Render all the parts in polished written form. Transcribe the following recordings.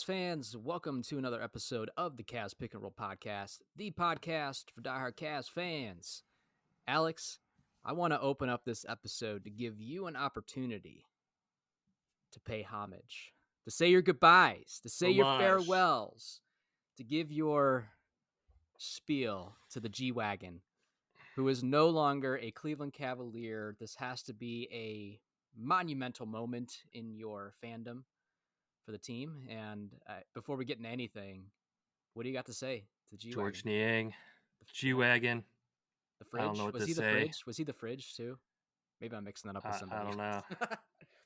fans, welcome to another episode of the Cavs Pick and Roll Podcast, the podcast for diehard Cavs fans. Alex, I want to open up this episode to give you an opportunity to pay homage, to say your goodbyes, to say your farewells, to give your spiel to the G-Wagon, who is no longer a Cleveland Cavalier. This has to be a monumental moment in your fandom for the team. And before we get into anything, what do you got to say to G-Wagon? George Niang, G-Wagon. The fridge? I don't know what was to he the say. fridge? Was he the fridge too? Maybe I'm mixing that up with somebody. I don't know.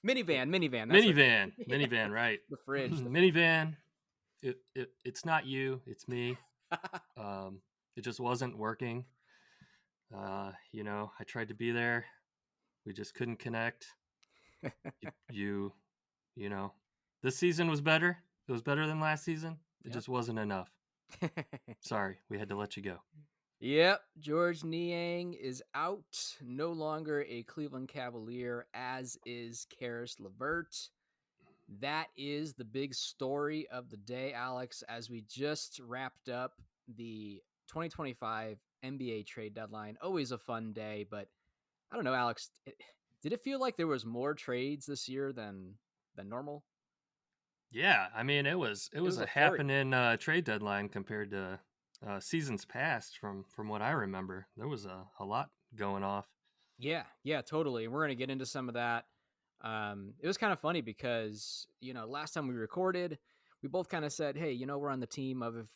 Minivan. Minivan, right. The fridge. Minivan. It's not you, it's me. It just wasn't working. I tried to be there. We just couldn't connect. This season was better. It was better than last season. It just wasn't enough. Sorry, we had to let you go. Yep, George Niang is out. No longer a Cleveland Cavalier, as is Caris LeVert. That is the big story of the day, Alex, as we just wrapped up the 2025 NBA trade deadline. Always a fun day, but I don't know, Alex, did it feel like there was more trades this year than normal? Yeah, I mean, it was a happening trade deadline compared to seasons past. From what I remember, there was a lot going off. Yeah, totally. And we're going to get into some of that. It was kind of funny because, last time we recorded, we both kind of said, hey, we're on the team of if,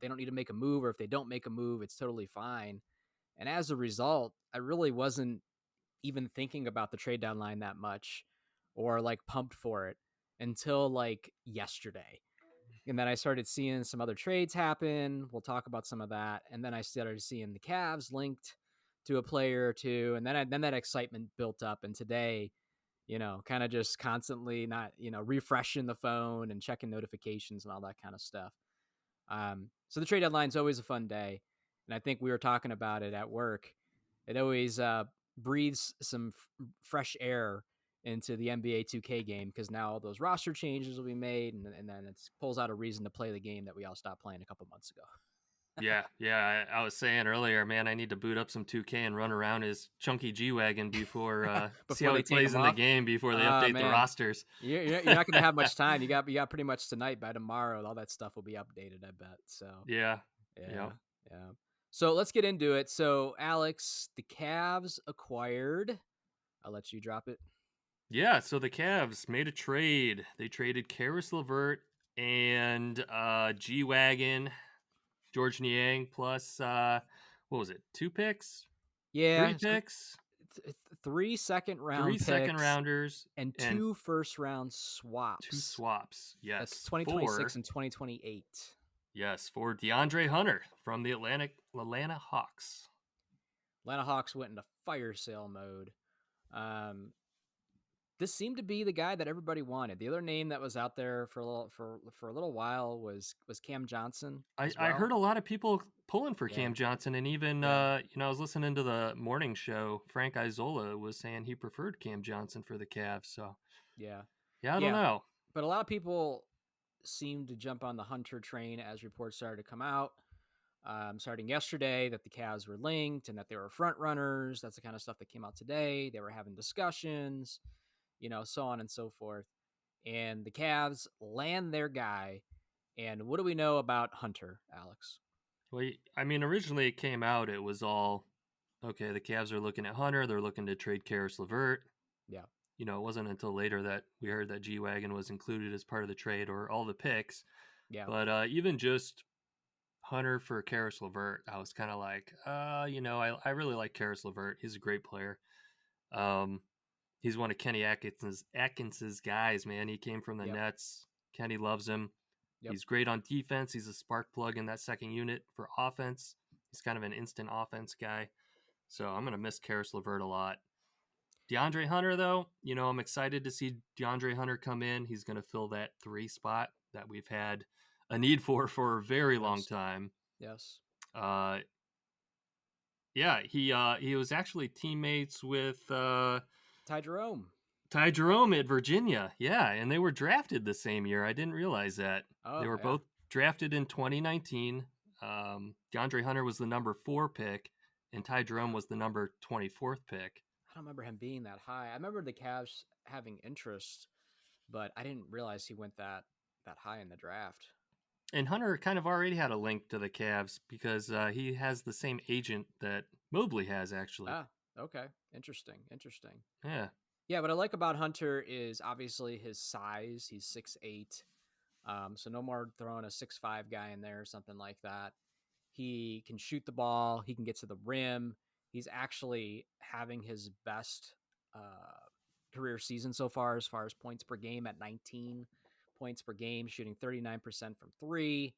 they don't need to make a move, or if they don't make a move, it's totally fine. And as a result, I really wasn't even thinking about the trade deadline that much or like pumped for it until like yesterday. And then I started seeing some other trades happen. We'll talk about some of that. And then I started seeing the Cavs linked to a player or two. And then that excitement built up. And today, kind of just constantly not, refreshing the phone and checking notifications and all that kind of stuff. So the trade deadline is always a fun day. And I think we were talking about it at work. It always breathes some fresh air into the NBA 2K game, because now all those roster changes will be made, and then it pulls out a reason to play the game that we all stopped playing a couple months ago. Yeah. I was saying earlier, man, I need to boot up some 2K and run around his chunky G-Wagon before see how he plays in the game before they update the rosters. You're not going to have much time. You got pretty much tonight. By tomorrow, all that stuff will be updated, I bet. So yeah. So let's get into it. So Alex, the Cavs acquired. I'll let you drop it. Yeah, so the Cavs made a trade. They traded Caris LeVert and G-Wagon, George Niang, plus, what was it, 2 picks? Yeah. 3 picks? 3 second-round picks. 3 second-rounders. And 2 first-round swaps. 2 swaps, yes. That's 2026 and 2028. Yes, for DeAndre Hunter from the Atlanta Hawks. Atlanta Hawks went into fire sale mode. This seemed to be the guy that everybody wanted. The other name that was out there for a little while was Cam Johnson. I heard a lot of people pulling for Cam Johnson, and even I was listening to the morning show. Frank Isola was saying he preferred Cam Johnson for the Cavs. So I don't know. But a lot of people seemed to jump on the Hunter train as reports started to come out. Starting yesterday, that the Cavs were linked and that they were front runners. That's the kind of stuff that came out today. They were having discussions, so on and so forth. And the Cavs land their guy. And what do we know about Hunter, Alex? Well, I mean, originally it came out, it was all, okay, the Cavs are looking at Hunter. They're looking to trade Caris LeVert. Yeah. It wasn't until later that we heard that G-Wagon was included as part of the trade, or all the picks. Yeah. But even just Hunter for Caris LeVert, I was kind of like, I really like Caris LeVert. He's a great player. He's one of Kenny Atkins's guys, man. He came from the Nets. Kenny loves him. Yep. He's great on defense. He's a spark plug in that second unit for offense. He's kind of an instant offense guy. So I'm going to miss Caris LeVert a lot. DeAndre Hunter, though, I'm excited to see DeAndre Hunter come in. He's going to fill that 3 spot that we've had a need for a very long time. Yes. He was actually teammates with Ty Jerome. Ty Jerome at Virginia. Yeah, and they were drafted the same year. I didn't realize that. They Oh, were yeah. both drafted in 2019. DeAndre Hunter was the number 4 pick, and Ty Jerome was the number 24th pick. I don't remember him being that high. I remember the Cavs having interest, but I didn't realize he went that high in the draft. And Hunter kind of already had a link to the Cavs because he has the same agent that Mobley has, actually. Ah, okay. Interesting. Interesting. Yeah. Yeah, what I like about Hunter is obviously his size. He's 6'8". So no more throwing a 6'5" guy in there or something like that. He can shoot the ball. He can get to the rim. He's actually having his best career season so far as points per game at 19 points per game, shooting 39% from three.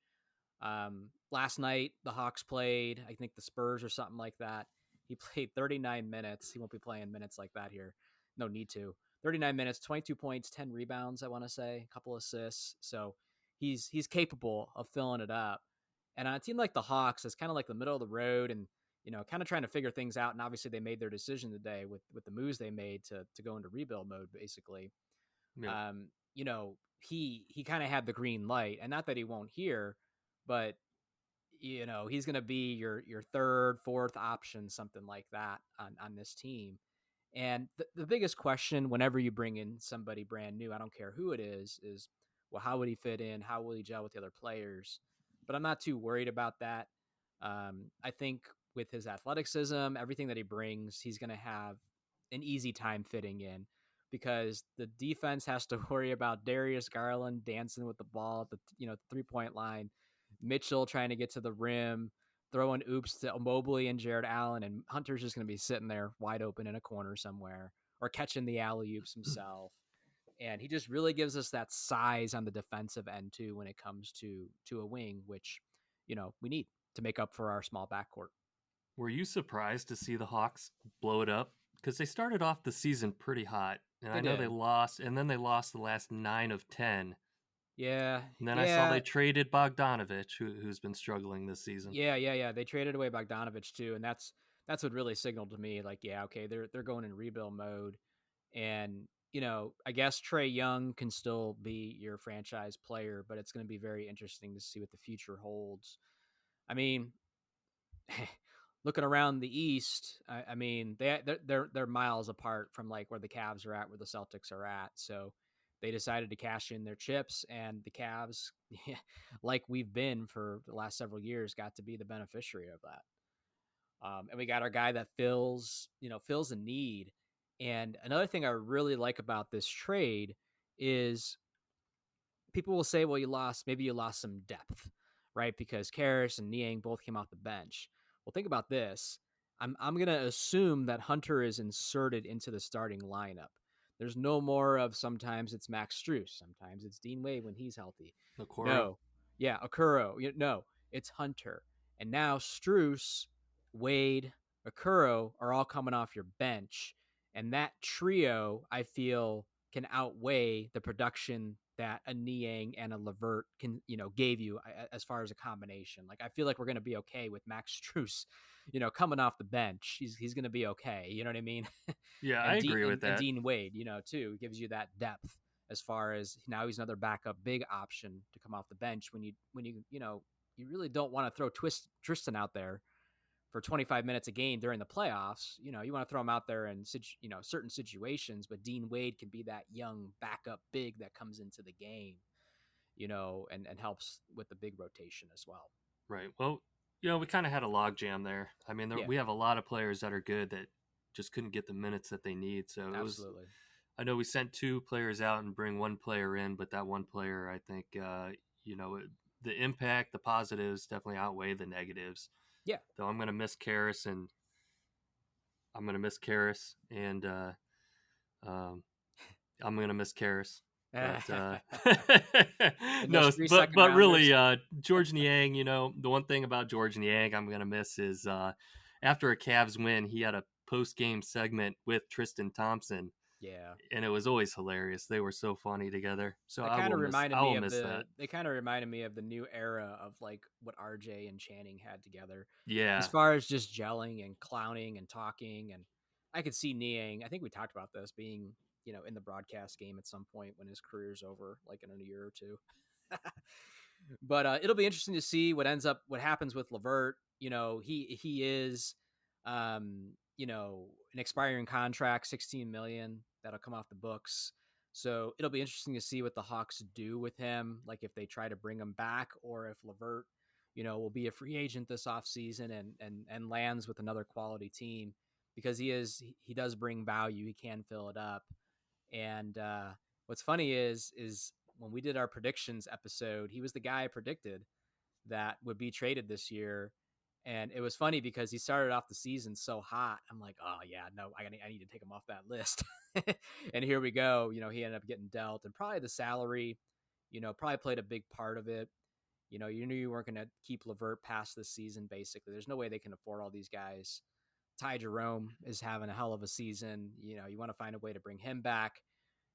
Last night, the Hawks played, I think the Spurs or something like that. He played 39 minutes. He won't be playing minutes like that here. No need to. 39 minutes, 22 points, 10 rebounds, I want to say, a couple assists. So he's capable of filling it up. And on a team like the Hawks, it's kind of like the middle of the road and, kind of trying to figure things out. And obviously they made their decision today with the moves they made to go into rebuild mode, basically. Yep. He kind of had the green light, and not that he won't hear, but he's going to be your third, fourth option, something like that on this team. And the biggest question whenever you bring in somebody brand new, I don't care who it is, well, how would he fit in? How will he gel with the other players? But I'm not too worried about that. I think with his athleticism, everything that he brings, he's going to have an easy time fitting in because the defense has to worry about Darius Garland dancing with the ball at the 3-point line, Mitchell trying to get to the rim, throwing oops to Mobley and Jared Allen, and Hunter's just going to be sitting there wide open in a corner somewhere or catching the alley oops himself. And he just really gives us that size on the defensive end too when it comes to a wing, which we need to make up for our small backcourt. Were you surprised to see the Hawks blow it up? Because they started off the season pretty hot, and They I know they did. lost, and then they lost the last 9 of 10. Yeah, And then I saw yeah, they traded Bogdanovich, who's been struggling this season. yeah. They traded away Bogdanovich too, and that's what really signaled to me, like, yeah, okay, they're going in rebuild mode. And I guess Trae Young can still be your franchise player, but it's going to be very interesting to see what the future holds. I mean, looking around the East, I mean they're miles apart from like where the Cavs are at, where the Celtics are at. So they decided to cash in their chips, and the Cavs, like we've been for the last several years, got to be the beneficiary of that. And we got our guy that fills a need. And another thing I really like about this trade is people will say, well, maybe you lost some depth, right? Because Karras and Niang both came off the bench. Well, think about this. I'm going to assume that Hunter is inserted into the starting lineup. There's no more of sometimes it's Max Strus, sometimes it's Dean Wade when he's healthy. Okoro. No, yeah, Okuro. No, it's Hunter. And now Strus, Wade, Okuro are all coming off your bench, and that trio, I feel, can outweigh the production that a Niang and a Levert can, gave you as far as a combination. Like, I feel like we're going to be okay with Max Strus, coming off the bench. He's going to be okay. You know what I mean? Yeah, I and, agree with and that. Dean Wade, too, gives you that depth as far as now he's another backup big option to come off the bench when you you really don't want to throw Tristan out there for 25 minutes a game during the playoffs. You want to throw him out there in certain situations, but Dean Wade can be that young backup big that comes into the game, and helps with the big rotation as well. Right. Well, we kind of had a logjam there. I mean, Yeah, we have a lot of players that are good that just couldn't get the minutes that they need. So it was. absolutely. I know we sent 2 players out and bring 1 player in, but that 1 player, I think, the impact, the positives definitely outweigh the negatives. Yeah. Though I'm going to miss Karras, and um, I'm going to miss Karras. But And those no, 3 second but rounders. really, George Niang, the one thing about George Niang I'm going to miss is after a Cavs win, he had a post game segment with Tristan Thompson, Yeah. and it was always hilarious. They were so funny together. So That kind of reminded I me will of miss that. they kind of reminded me of the new era of like what RJ and Channing had together, as Yeah. far as just gelling and clowning and talking. And I could see Niang. I think we talked about this being in the broadcast game at some point when his career's over, like in a year or two. But it'll be interesting to see what happens with LeVert. He is, an expiring contract, 16 million that'll come off the books. So it'll be interesting to see what the Hawks do with him, like if they try to bring him back or if LeVert, will be a free agent this offseason and lands with another quality team because he does bring value. He can fill it up. And what's funny is when we did our predictions episode, he was the guy I predicted that would be traded this year. And it was funny because he started off the season so hot. I'm like, oh yeah, no, I need to take him off that list. And here we go. He ended up getting dealt, and probably the salary, probably played a big part of it. You knew you weren't going to keep LeVert past this season. Basically, there's no way they can afford all these guys. Ty Jerome is having a hell of a season. You want to find a way to bring him back.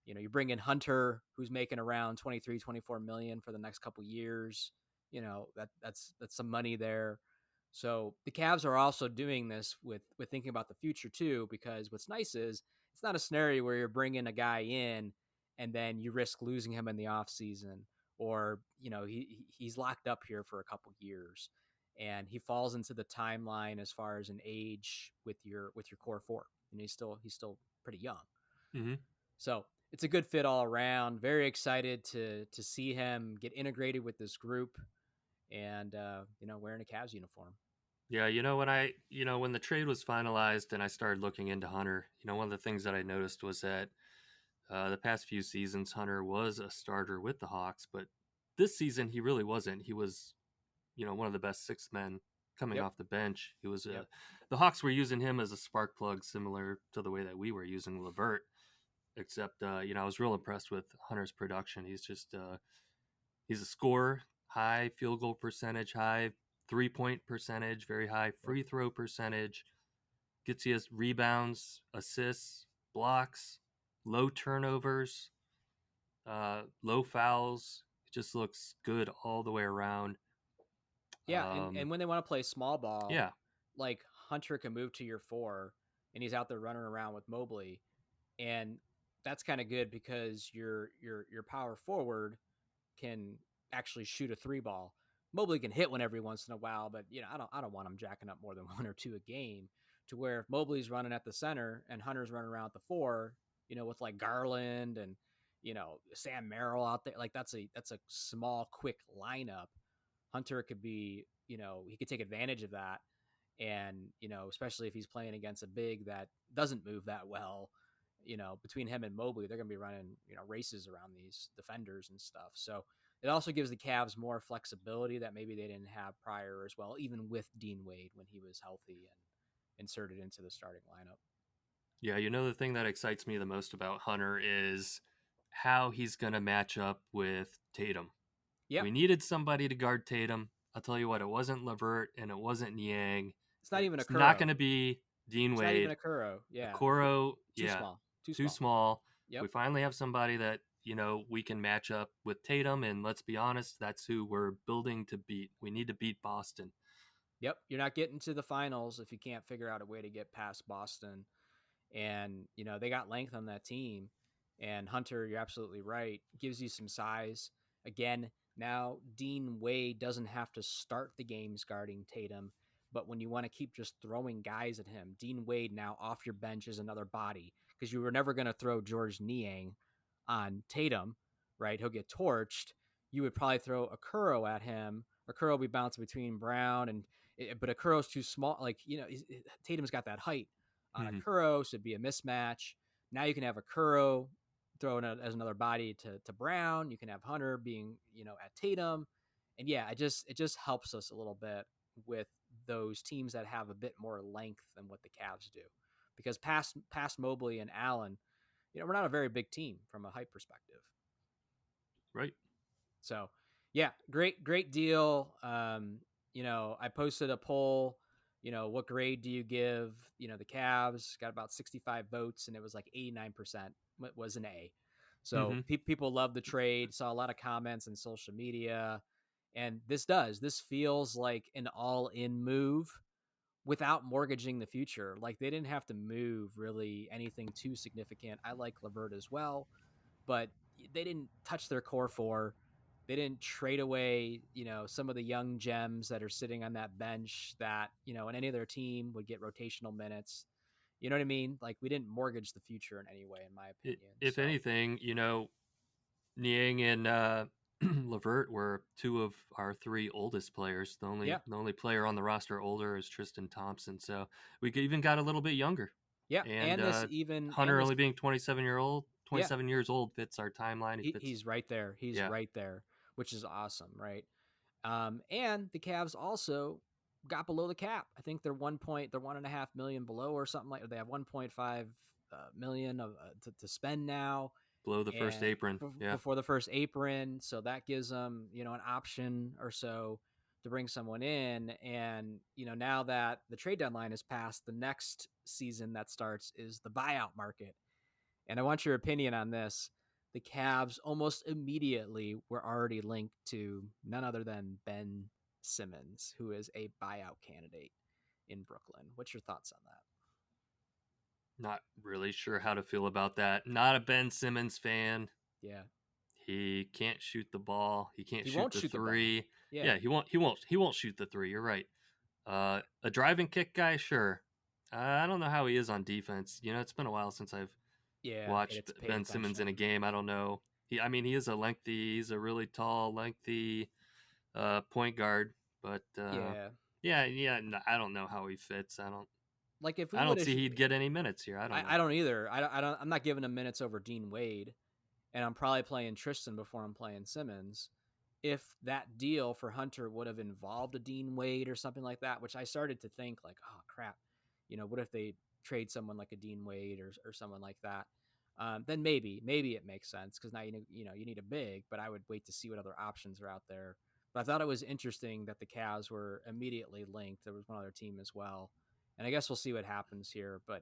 You bring in Hunter, who's making around 23, 24 million for the next couple years. That's some money there. So the Cavs are also doing this with thinking about the future too, because what's nice is it's not a scenario where you're bringing a guy in and then you risk losing him in the off season, or he's locked up here for a couple years and he falls into the timeline as far as an age with your core four, and he's still pretty young. Mm-hmm. So it's a good fit all around. Very excited to see him get integrated with this group, and wearing a Cavs uniform. Yeah, when the trade was finalized and I started looking into Hunter, one of the things that I noticed was that the past few seasons Hunter was a starter with the Hawks, but this season he really wasn't. He was, one of the best six men coming Yep. off the bench. He was Yep. the Hawks were using him as a spark plug, similar to the way that we were using LeVert. Except, I was real impressed with Hunter's production. He's just he's a scorer, high field goal percentage, high 3-point percentage, very high free throw percentage. Gets you rebounds, assists, blocks, low turnovers, low fouls. It just looks good all the way around. Yeah, and when they want to play small ball, Yeah, like Hunter can move to your four, and he's out there running around with Mobley, and that's kind of good because your power forward can actually shoot a three ball. Mobley can hit one every once in a while, but I don't want him jacking up more than one or two a game. To where if Mobley's running at the center and Hunter's running around at the four, with like Garland and Sam Merrill out there, like that's a small quick lineup. Hunter could be, he could take advantage of that, and especially if he's playing against a big that doesn't move that well. Between him and Mobley, they're going to be running, races around these defenders and stuff. So it also gives the Cavs more flexibility that maybe they didn't have prior as well, even with Dean Wade when he was healthy and inserted into the starting lineup. Yeah, the thing that excites me the most about Hunter is how he's going to match up with Tatum. Yep. We needed somebody to guard Tatum. I'll tell you what, it wasn't LeVert and it wasn't Niang. It's not even a It's not Kuro. going to be Dean It's not even Wade. a Kuro. Yeah. Okoro, Too yeah, small. Too too small. small. Yep. We finally have somebody that, we can match up with Tatum. And let's be honest, that's who we're building to beat. We need to beat Boston. Yep. You're not getting to the finals if you can't figure out a way to get past Boston. And they got length on that team, and Hunter, you're absolutely right, gives you some size. Again, now Dean Wade doesn't have to start the games guarding Tatum, but when you want to keep just throwing guys at him, Dean Wade now off your bench is another body, because you were never going to throw George Niang on Tatum, right? He'll get torched. You would probably throw a Kuro at him. Or Kuro will be bouncing between Brown but a Kuro's too small. Like, Tatum's got that height on a Kuro, so it'd be a mismatch. Now you can have a Kuro thrown as another body to Brown. You can have Hunter being, at Tatum. And yeah, it just helps us a little bit with those teams that have a bit more length than what the Cavs do. Because past Mobley and Allen, we're not a very big team from a height perspective. Right. So yeah, great deal. I posted a poll, what grade do you give, the Cavs? Got about 65 votes, and it was like 89% was an A. So people love the trade. Saw a lot of comments on social media, and this feels like an all-in move without mortgaging the future. Like they didn't have to move really anything too significant. I like LeVert as well, but they didn't touch their core four. They didn't trade away, some of the young gems that are sitting on that bench that, in any other team would get rotational minutes. You know what I mean? Like we didn't mortgage the future in any way, in my opinion. If So anything, Niang and Levert were two of our three oldest players. yeah, The only player on the roster older is Tristan Thompson. So we even got a little bit younger. yeah, And and Hunter this only being 27 yeah, 27 years old fits our timeline. He fits. he's right there. He's Yeah, right there, which is awesome, right? And the Cavs also got below the cap. I think they're 1.5 million below or something like. They have 1.5 million to spend now, below the first and apron. Yeah, before the first apron, so that gives them an option or so to bring someone in. And now that the trade deadline is passed, the next season that starts is the buyout market. And I want your opinion on this. The Cavs almost immediately were already linked to none other than Ben Simmons, who is a buyout candidate in Brooklyn. What's your thoughts on that? not really sure how to feel about that. Not a Ben Simmons fan. Yeah. He can't shoot the ball. He can't He shoot won't the shoot the ball. three. Yeah. Yeah, he won't shoot the three. You're right. A driving kick guy, sure. I don't know how he is on defense. It's been a while since I've Yeah. watched It's paid Ben Simmons in a attention. game. I don't know. He is he's a really tall, lengthy point guard. But Yeah. yeah. No, I don't know how he fits. Like if we I would don't have, see he'd get any minutes here. I don't know. I don't either. I don't. I'm not giving him minutes over Dean Wade, and I'm probably playing Tristan before I'm playing Simmons. If that deal for Hunter would have involved a Dean Wade or something like that, which I started to think like, oh crap, what if they trade someone like a Dean Wade or someone like that? Then maybe it makes sense because now you need a big, but I would wait to see what other options are out there. But I thought it was interesting that the Cavs were immediately linked. There was one other team as well, and I guess we'll see what happens here. But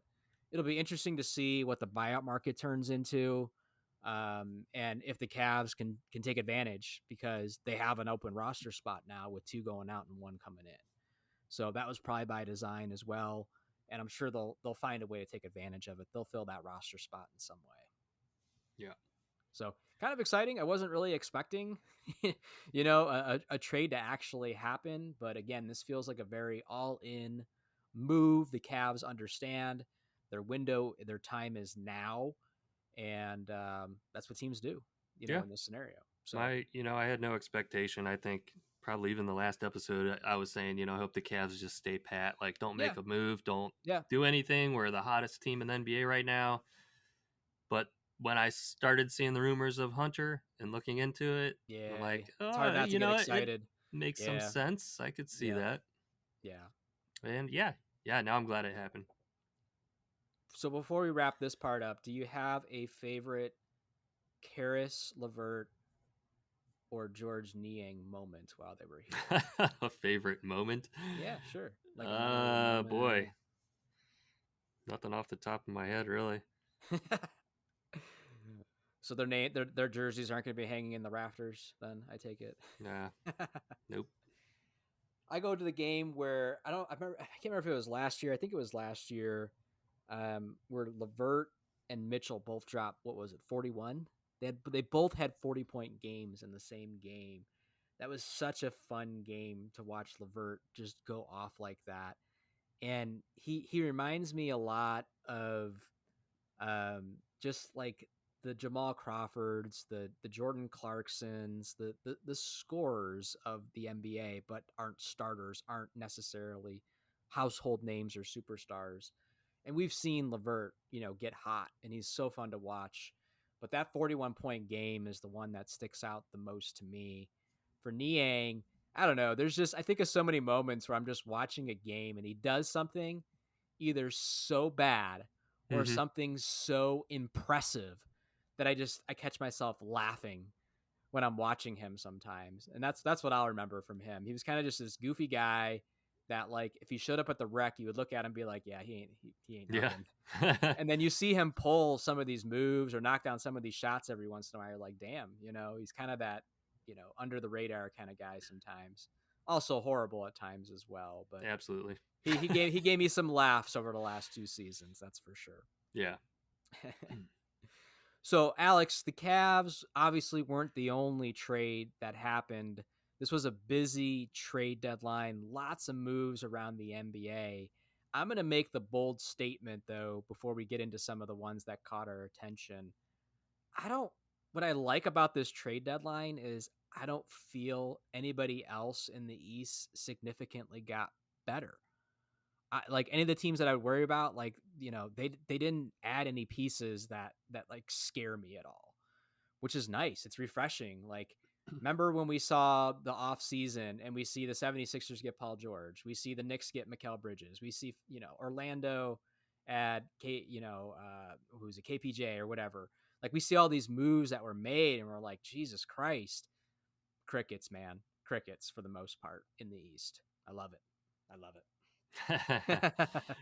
it'll be interesting to see what the buyout market turns into, and if the Cavs can take advantage because they have an open roster spot now with two going out and one coming in. So that was probably by design as well, and I'm sure they'll find a way to take advantage of it. They'll fill that roster spot in some way. Yeah. So kind of exciting. I wasn't really expecting, a trade to actually happen. But again, this feels like a very all in move. The Cavs understand their time is now. And that's what teams do, Yeah. in this scenario. So, I had no expectation. I think probably even the last episode, I was saying, I hope the Cavs just stay pat. Like, don't yeah, make a move. Don't yeah, do anything. We're the hottest team in the NBA right now. But when I started seeing the rumors of Hunter and looking into it, I'm yeah. like, It's hard oh, not to get it excited. makes some Yeah, sense. I could see yeah, that. yeah. And yeah, now I'm glad it happened. So before we wrap this part up, do you have a favorite Karis LeVert or George Niang moment while they were here? A favorite moment? Yeah, sure. Like a memorable moment. Boy. Nothing off the top of my head, really. So their jerseys aren't going to be hanging in the rafters. Then I take it. Nah, nope. I go to the game where I can't remember if it was last year. I think it was last year, where Levert and Mitchell both dropped. What was it, 41? They both had 40-point games in the same game. That was such a fun game to watch Levert just go off like that. And he reminds me a lot of just like the Jamal Crawfords, the Jordan Clarksons, the scorers of the NBA, but aren't starters, aren't necessarily household names or superstars. And we've seen Levert, get hot, and he's so fun to watch. But that 41-point game is the one that sticks out the most to me. For Niang, I don't know. I think of so many moments where I'm just watching a game and he does something either so bad or Mm-hmm. something so impressive that I catch myself laughing when I'm watching him sometimes. And that's what I'll remember from him. He was kind of just this goofy guy that, like, if he showed up at the rec, you would look at him and be like, yeah, he ain't Yeah. nothing. And then you see him pull some of these moves or knock down some of these shots every once in a while. You're like, damn, he's kind of that, under the radar kind of guy sometimes. Also horrible at times as well. But Absolutely. he gave me some laughs over the last 2 seasons, that's for sure. Yeah. So, Alex, the Cavs obviously weren't the only trade that happened. This was a busy trade deadline, lots of moves around the NBA. I'm going to make the bold statement, though, before we get into some of the ones that caught our attention. What I like about this trade deadline is I don't feel anybody else in the East significantly got better. Like any of the teams that I would worry about, like, they didn't add any pieces that like scare me at all, which is nice. It's refreshing. Like, remember when we saw the off season and we see the 76ers get Paul George, we see the Knicks get Mikal Bridges, we see, Orlando add who's a KPJ or whatever. Like, we see all these moves that were made and we're like, Jesus Christ, crickets, man, crickets for the most part in the East. I love it. I love it.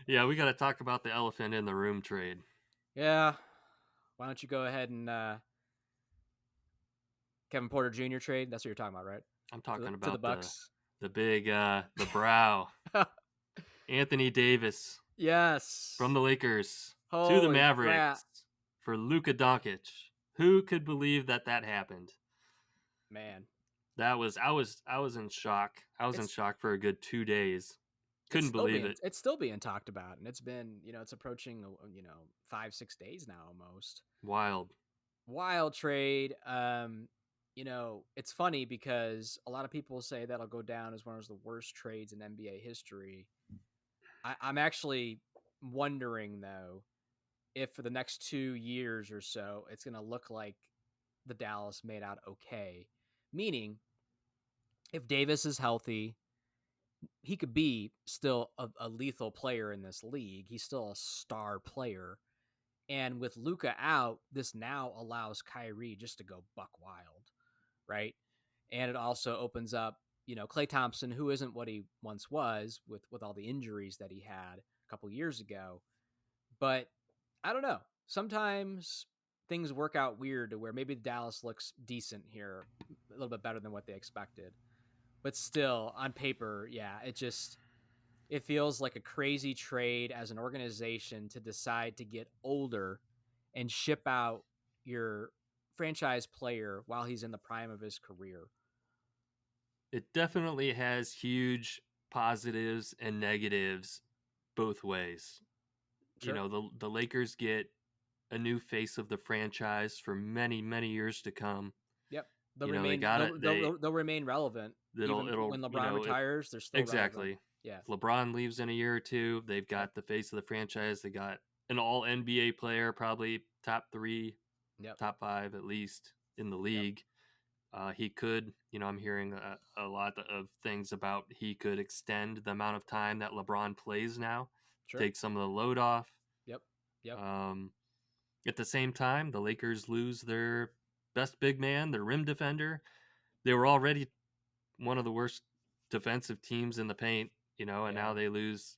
Yeah, we got to talk about the elephant in the room trade. Yeah. Why don't you go ahead and Kevin Porter Jr. trade? That's what you're talking about, right? I'm talking To the about Bucks. the big the brow. Anthony Davis. Yes. From the Lakers to the Holy Mavericks crap. for Luka Doncic. Who could believe that happened? Man. I was in shock. I was in shock for a good 2 days. Couldn't believe it. It's still being talked about, and it's been, it's approaching 5-6 days now almost. Wild trade. It's funny because a lot of people say that'll go down as one of the worst trades in NBA history. I'm actually wondering, though, if for the next 2 years or so it's going to look like the Dallas made out okay. Meaning, if Davis is healthy, he could be still a lethal player in this league. He's still a star player. And with Luka out, this now allows Kyrie just to go buck wild, right? And it also opens up, Klay Thompson, who isn't what he once was with all the injuries that he had a couple years ago. But I don't know. Sometimes things work out weird to where maybe Dallas looks decent here, a little bit better than what they expected. But still, on paper, yeah, it feels like a crazy trade as an organization to decide to get older and ship out your franchise player while he's in the prime of his career. It definitely has huge positives and negatives both ways. Sure. The Lakers get a new face of the franchise for many, many years to come. Yep. They'll remain relevant. Even when LeBron retires, they're still exactly relevant. Yeah. If LeBron leaves in a year or two, they've got the face of the franchise. They got an all NBA player, probably top 3, top 5 at least in the league. He could, I'm hearing a lot of things about he could extend the amount of time that LeBron plays now, take some of the load off. Yep. At the same time, the Lakers lose their best big man, their rim defender. They were already one of the worst defensive teams in the paint, and now they lose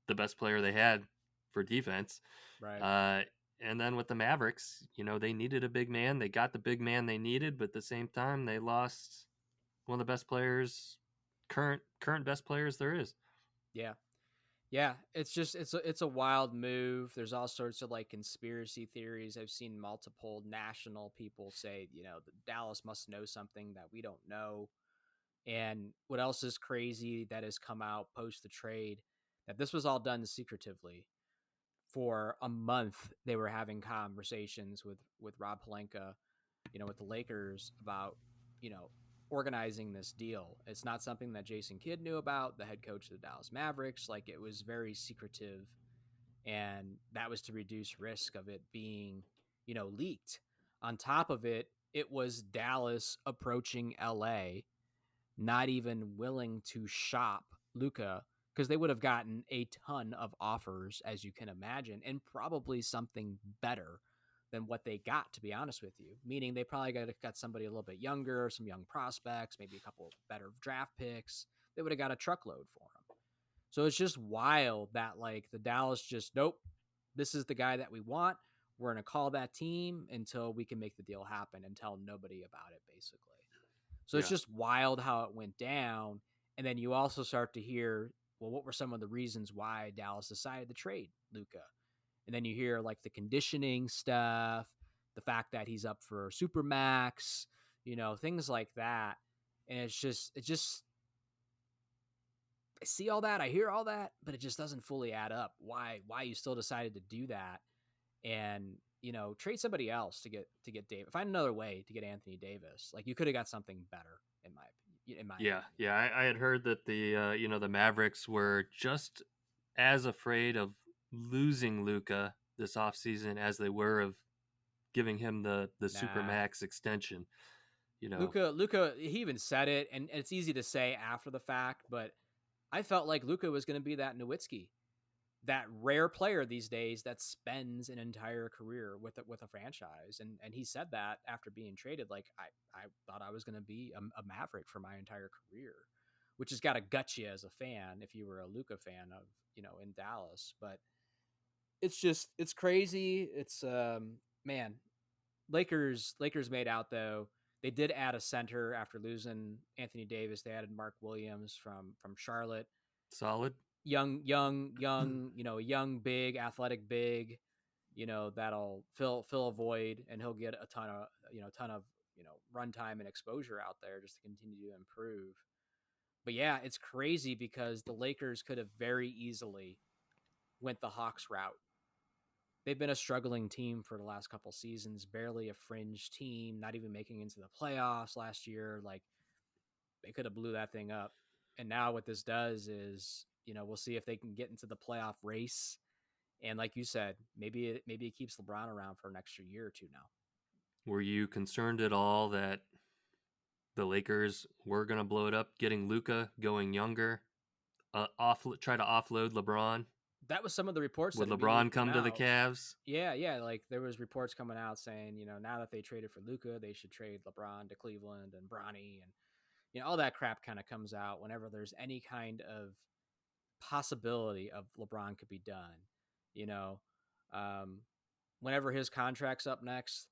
the best player they had for defense. Right. And then with the Mavericks, they needed a big man. They got the big man they needed, but at the same time, they lost one of the best players, current best players there is. Yeah. Yeah, it's a wild move. There's all sorts of like conspiracy theories. I've seen multiple national people say, Dallas must know something that we don't know. And what else is crazy that has come out post the trade, that this was all done secretively. For a month, they were having conversations with Rob Pelinka, with the Lakers about, organizing this deal. It's not something that Jason Kidd knew about, the head coach of the Dallas Mavericks. Like, it was very secretive, and that was to reduce risk of it being, leaked. On top of it, it was Dallas approaching LA, not even willing to shop Luka, because they would have gotten a ton of offers, as you can imagine, and probably something better than what they got, to be honest with you. Meaning they probably got somebody a little bit younger, some young prospects, maybe a couple better draft picks. They would have got a truckload for him. So it's just wild that, like, the Dallas just, nope, this is the guy that we want. We're going to call that team until we can make the deal happen and tell nobody about it, basically. So it's just wild how it went down. And then you also start to hear well, what were some of the reasons why Dallas decided to trade Luka? And then you hear like the conditioning stuff, the fact that he's up for Supermax, things like that. And it's just, I see all that, I hear all that, but it just doesn't fully add up. Why you still decided to do that? And trade somebody else to get Davis. Find another way to get Anthony Davis. Like you could have got something better in my Yeah, opinion. yeah. I had heard that the Mavericks were just as afraid of losing Luka this offseason as they were of giving him the super Nah, max extension. Luka, he even said it, and it's easy to say after the fact, but I felt like Luka was going to be that Nowitzki, that rare player these days that spends an entire career with a franchise, and he said that after being traded. Like I thought I was going to be a Maverick for my entire career, which has got to gut you as a fan if you were a Luka fan of in Dallas. But it's crazy. It's man, Lakers made out though. They did add a center after losing Anthony Davis. They added Mark Williams from Charlotte. Solid. Young, young, big, athletic big, that'll fill a void, and he'll get a ton of run time and exposure out there just to continue to improve. But yeah, it's crazy because the Lakers could have very easily went the Hawks route. They've been a struggling team for the last couple seasons, barely a fringe team, not even making into the playoffs last year. Like they could have blew that thing up. And now what this does is, we'll see if they can get into the playoff race. And like you said, maybe it keeps LeBron around for an extra year or two now. Were you concerned at all that the Lakers were going to blow it up, getting Luka, going younger, try to offload LeBron? That was some of the reports Would that immediately LeBron came come to the out. Cavs? Yeah. Like there was reports coming out saying, now that they traded for Luka, they should trade LeBron to Cleveland and Bronny, and all that crap kind of comes out whenever there's any kind of possibility of LeBron could be done. You know, um, whenever his contract's up next,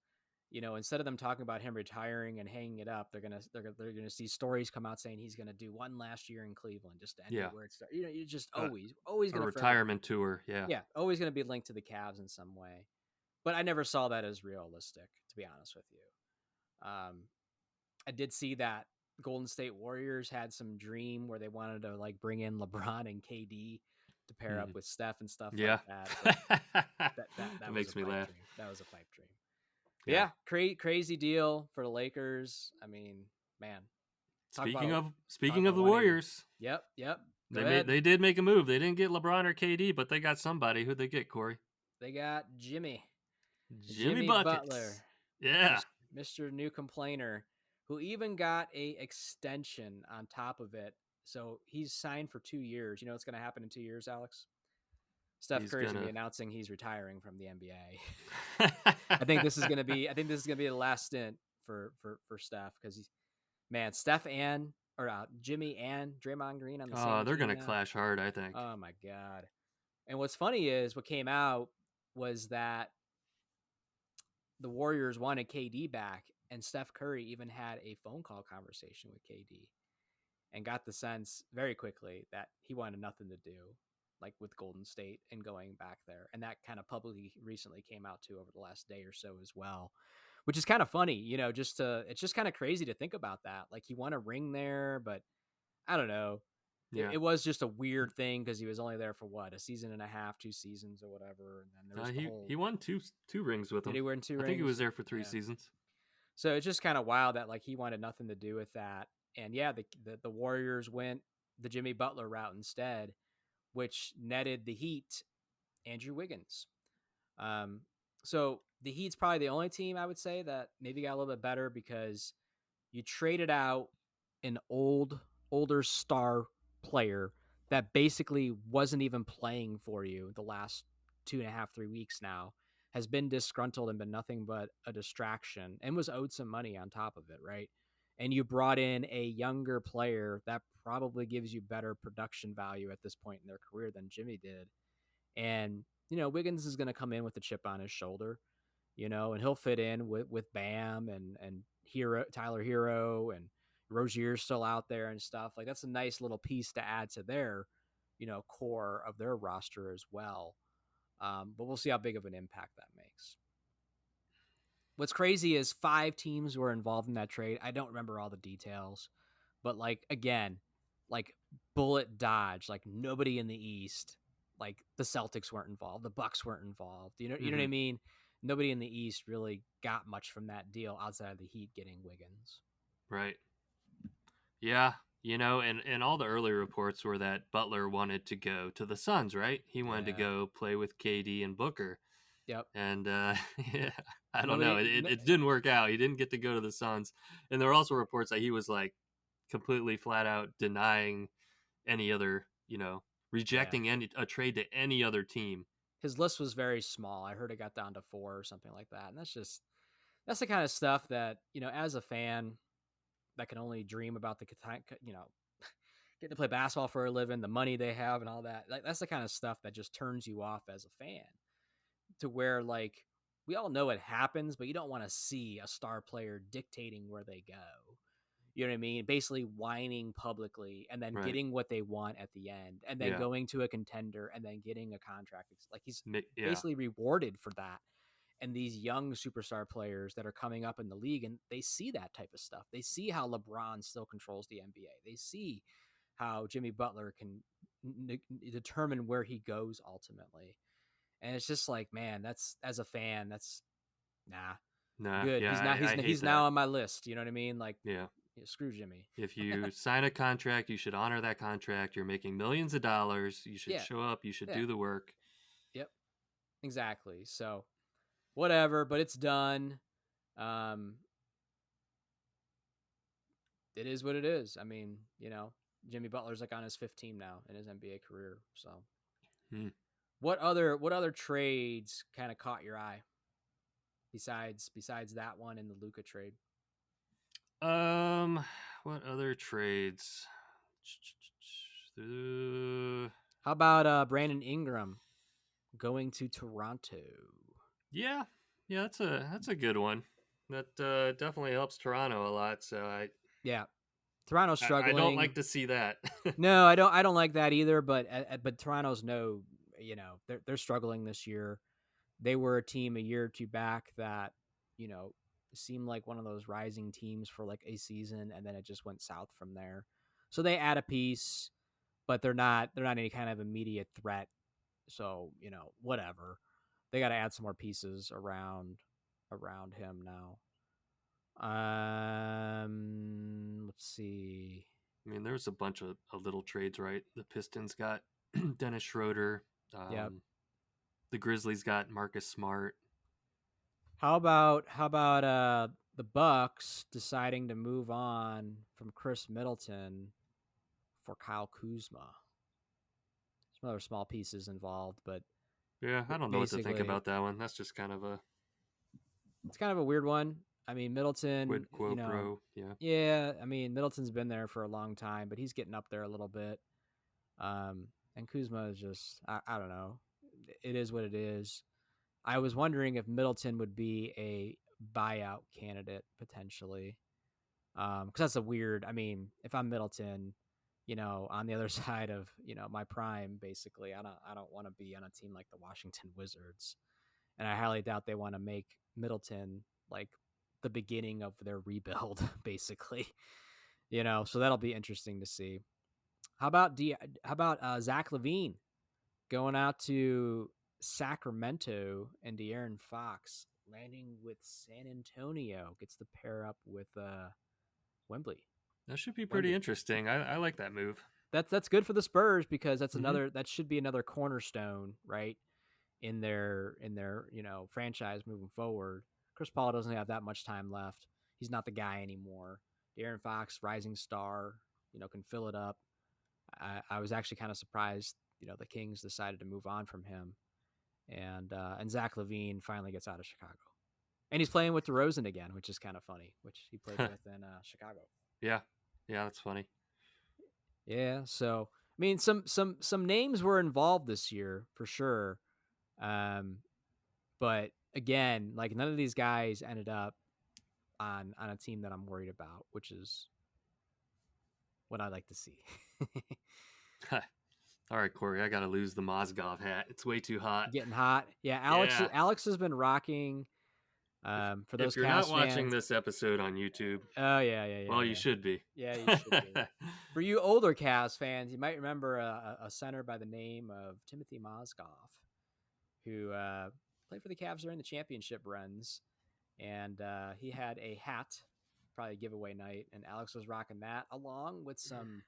instead of them talking about him retiring and hanging it up, they're gonna see stories come out saying he's gonna do one last year in Cleveland just to end it Yeah. where it starts. You're just Uh, always a gonna forever retirement tour. Yeah. yeah, always gonna be linked to the Cavs in some way. But I never saw that as realistic, to be honest with you. I did see that Golden State Warriors had some dream where they wanted to like bring in LeBron and KD to pair up Mhm. with Steph and stuff like Yeah. that. But that That was a makes me pipe laugh. dream. That was a pipe dream. But Yeah. yeah, crazy deal for the Lakers. I mean, man, talk Speaking about of talk speaking of about the winning. Warriors, Yep. Go ahead. they did make a move. They didn't get LeBron or KD, but they got somebody. Who'd they get, Corey? They got Jimmy Jimmy Butler, Buckets. Yeah. Mr. New Complainer, who even got a extension on top of it. So he's signed for 2 years. You know what's going to happen in 2 years, Alex? Steph He's Curry's gonna be gonna announcing he's retiring from the NBA. I think this is gonna be. I think this is gonna be the last stint for Steph because he's Steph and or Jimmy and Draymond Green on the Oh, same they're team gonna now. clash hard, I think. Oh my god! And what's funny is what came out was that the Warriors wanted KD back, and Steph Curry even had a phone call conversation with KD and got the sense very quickly that he wanted nothing to do like with Golden State and going back there. And that kind of publicly recently came out too over the last day or so as well, which is kind of funny, it's just kind of crazy to think about that. Like he won a ring there, but I don't know. It, Yeah. it was just a weird thing because he was only there for what, a season and a half, 2 seasons or whatever. And then there was the whole, He won two rings with did them. he win two I think he was rings? there for 3 Yeah. seasons. So it's just kind of wild that like he wanted nothing to do with that. And yeah, the Warriors went the Jimmy Butler route instead, which netted the Heat Andrew Wiggins. Um, so the Heat's probably the only team I would say that maybe got a little bit better because you traded out an older star player that basically wasn't even playing for you the last 2.5, 3 weeks now, has been disgruntled and been nothing but a distraction and was owed some money on top of it, right? And you brought in a younger player that probably gives you better production value at this point in their career than Jimmy did. And, Wiggins is going to come in with a chip on his shoulder, and he'll fit in with Bam and Tyler Hero and Rozier's still out there and stuff. Like that's a nice little piece to add to there. core of their roster as well. But we'll see how big of an impact that makes. What's crazy is 5 teams were involved in that trade. I don't remember all the details, but like again, like bullet dodge, like nobody in the East, like the Celtics weren't involved, the Bucks weren't involved. You know what I mean? Nobody in the East really got much from that deal outside of the Heat getting Wiggins. Right. Yeah, and all the early reports were that Butler wanted to go to the Suns, right? He wanted to go play with KD and Booker. Yep. And yeah, I don't know. It didn't work out. He didn't get to go to the Suns. And there were also reports that he was like completely flat out denying any other, rejecting a trade to any other team. His list was very small. I heard it got down to 4 or something like that. And that's the kind of stuff that, as a fan that can only dream about getting to play basketball for a living, the money they have and all that. Like, that's the kind of stuff that just turns you off as a fan, to where like we all know it happens, but you don't want to see a star player dictating where they go. You know what I mean? Basically whining publicly and then getting what they want at the end, and then going to a contender and then getting a contract. Like he's basically rewarded for that. And these young superstar players that are coming up in the league, and they see that type of stuff. They see how LeBron still controls the NBA. They see how Jimmy Butler can determine where he goes ultimately. And it's just like, man, that's, as a fan, that's good. Yeah, He's now on my list. You know what I mean? Like, screw Jimmy. If you sign a contract, you should honor that contract. You're making millions of dollars. You should show up. You should do the work. Yep, exactly. So whatever, but it's done. It is what it is. I mean, Jimmy Butler's like on his 5th team now in his NBA career. So what other trades kind of caught your eye besides that one and the Luka trade? What other trades? How about Brandon Ingram going to Toronto? Yeah, that's a good one. That definitely helps Toronto a lot. So Toronto's struggling. I don't like to see that. No, I don't like that either. But Toronto's they're struggling this year. They were a team a year or two back that seemed like one of those rising teams for like a season, and then it just went south from there. So they add a piece, but they're not any kind of immediate threat. So whatever. They got to add some more pieces around him now. Let's see. I mean, there's a bunch of little trades, right? The Pistons got Dennis Schroeder. The Grizzlies got Marcus Smart. How about the Bucks deciding to move on from Chris Middleton for Kyle Kuzma? Some other small pieces involved, but yeah, I don't know what to think about that one. That's just kind of a weird one. I mean, Middleton, quid quo pro, yeah. I mean, Middleton's been there for a long time, but he's getting up there a little bit. And Kuzma is just, I don't know. It is what it is. I was wondering if Middleton would be a buyout candidate potentially, because that's a weird. I mean, if I'm Middleton, on the other side of my prime, basically, I don't want to be on a team like the Washington Wizards, and I highly doubt they want to make Middleton like the beginning of their rebuild, basically. So that'll be interesting to see. How about Zach LaVine going out to Sacramento, and De'Aaron Fox landing with San Antonio, gets to pair up with Wembley. That should be pretty interesting. I like that move. That's good for the Spurs, because that's that should be another cornerstone, right, in their franchise moving forward. Chris Paul doesn't have that much time left. He's not the guy anymore. De'Aaron Fox, rising star, can fill it up. I was actually kind of surprised, the Kings decided to move on from him. And Zach LaVine finally gets out of Chicago, and he's playing with DeRozan again, which is kind of funny, which he played with in Chicago. Yeah, that's funny. Yeah, so I mean, some names were involved this year for sure, but again, like none of these guys ended up on a team that I'm worried about, which is what I like to see. All right, Corey, I got to lose the Mozgov hat. It's way too hot. Getting hot. Yeah, Yeah. Alex has been rocking. For If those you're not Cavs watching fans, this episode on YouTube, oh yeah. well, you should be. Yeah, you should be. For you older Cavs fans, you might remember a center by the name of Timothy Mozgov, who played for the Cavs during the championship runs, and he had a hat, probably a giveaway night, and Alex was rocking that along with some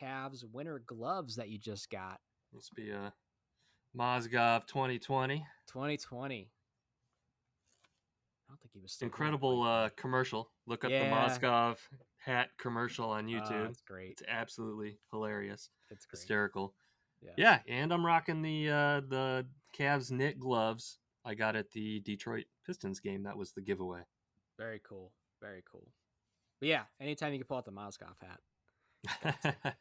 Cavs winter gloves that you just got. Must be a Mozgov 2020. 2020. I don't think he was still here quite Incredible then. commercial. Look up the Yeah. Mozgov hat commercial on YouTube. It's great. It's absolutely hilarious. It's great. Hysterical. Yeah. Yeah, and I'm rocking the Cavs knit gloves I got at the Detroit Pistons game. That was the giveaway. Very cool. Very cool. But yeah, anytime you can pull out the Mozgov hat.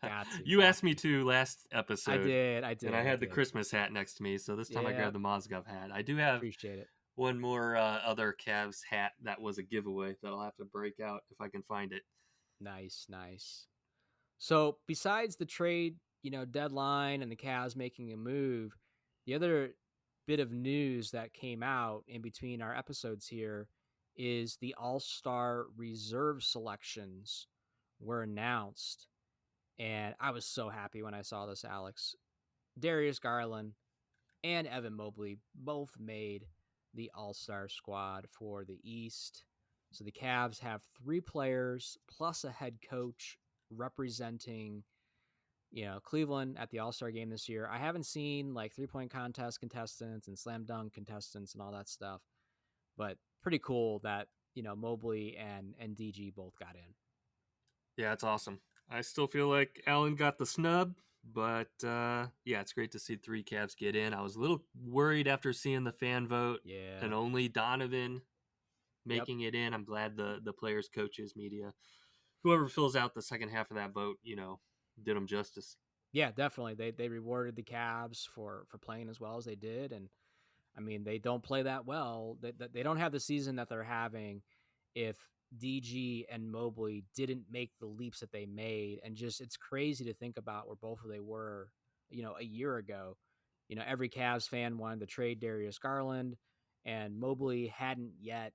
Got to. You asked me to last episode. I did. And I had the Christmas hat next to me, so this time I grabbed the Mozgov hat. I do have appreciate it. one more other Cavs hat that was a giveaway that I'll have to break out if I can find it. Nice. So besides the trade, deadline and the Cavs making a move, the other bit of news that came out in between our episodes here is the All-Star reserve selections were announced. And I was so happy when I saw this, Alex. Darius Garland and Evan Mobley both made the All-Star squad for the East. So the Cavs have 3 players plus a head coach representing, Cleveland at the All-Star game this year. I haven't seen like 3-point contest contestants and slam dunk contestants and all that stuff, but pretty cool that, Mobley and DG both got in. Yeah, it's awesome. I still feel like Allen got the snub, but yeah, it's great to see 3 Cavs get in. I was a little worried after seeing the fan vote and only Donovan making it in. I'm glad the players, coaches, media, whoever fills out the second half of that vote, did them justice. Yeah, definitely. They rewarded the Cavs for playing as well as they did, and I mean they don't play that well. They don't have the season that they're having if DG and Mobley didn't make the leaps that they made, and just it's crazy to think about where both of they were, a year ago. Every Cavs fan wanted to trade Darius Garland, and Mobley hadn't yet,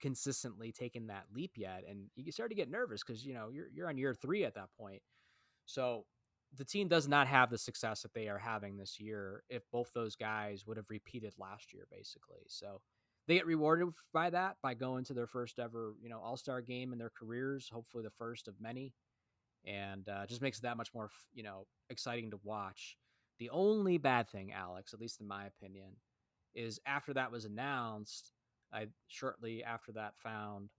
consistently taken that leap yet, and you start to get nervous because you're on year 3 at that point. So the team does not have the success that they are having this year if both those guys would have repeated last year, basically. So they get rewarded by that by going to their first ever, All-Star game in their careers, hopefully the first of many. And just makes it that much more, exciting to watch. The only bad thing, Alex, at least in my opinion, is after that was announced, I shortly after that found